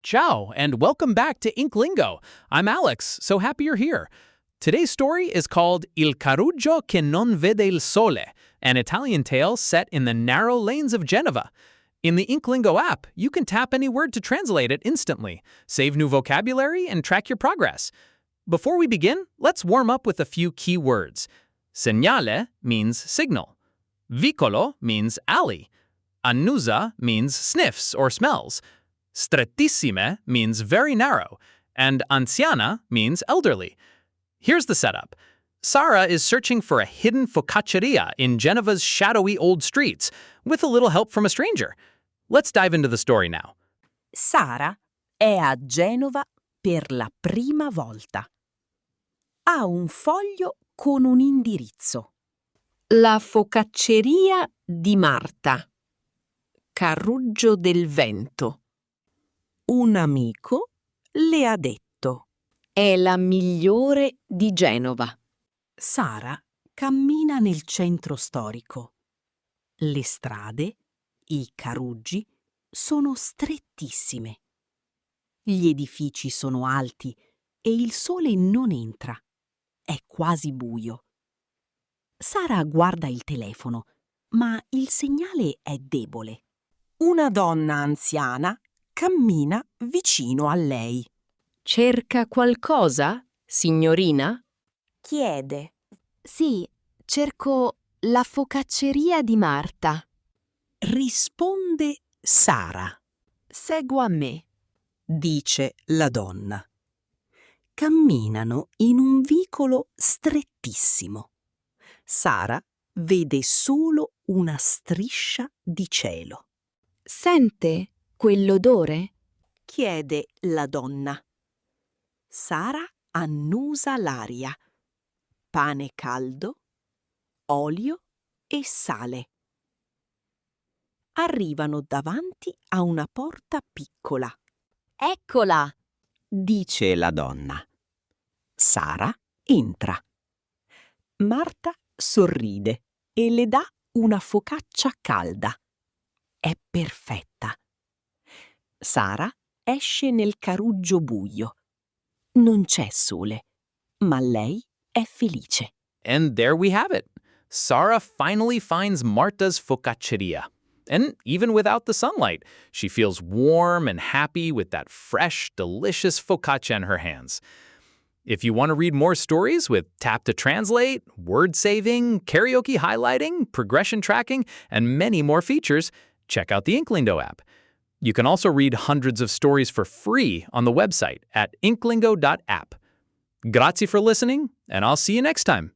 Ciao, and welcome back to InkLingo. I'm Alex, so happy you're here. Today's story is called Il Caruggio che non vede il sole, an Italian tale set in the narrow lanes of Genova. In the InkLingo app, you can tap any word to translate it instantly, save new vocabulary, and track your progress. Before we begin, let's warm up with a few key words. Segnale means signal. Vicolo means alley. Annusa means sniffs or smells. Strettissime means very narrow, and anziana means elderly. Here's the setup. Sara is searching for a hidden focacceria in Genova's shadowy old streets, with a little help from a stranger. Let's dive into the story now. Sara è a Genova per la prima volta. Ha un foglio con un indirizzo. La focacceria di Marta. Caruggio del Vento. Un amico le ha detto: è la migliore di Genova. Sara cammina nel centro storico. Le strade, i caruggi, sono strettissime. Gli edifici sono alti e il sole non entra. È quasi buio. Sara guarda il telefono, ma il segnale è debole. Una donna anziana cammina vicino a lei. Cerca qualcosa, signorina? Chiede. Sì, cerco la focacceria di Marta. Risponde Sara. Segua me. Dice la donna. Camminano in un vicolo strettissimo. Sara vede solo una striscia di cielo. Sente quell'odore? Chiede la donna. Sara annusa l'aria. Pane caldo, olio e sale. Arrivano davanti a una porta piccola. Eccola! Dice la donna. Sara entra. Marta sorride e le dà una focaccia calda. È perfetta. Sara esce nel caruggio buio. Non c'è sole, ma lei è felice. And there we have it. Sara finally finds Marta's focacceria. And even without the sunlight, she feels warm and happy with that fresh, delicious focaccia in her hands. If you want to read more stories with tap to translate, word saving, karaoke highlighting, progression tracking, and many more features, check out the InkLingo app. You can also read hundreds of stories for free on the website at inklingo.app. Grazie for listening, and I'll see you next time.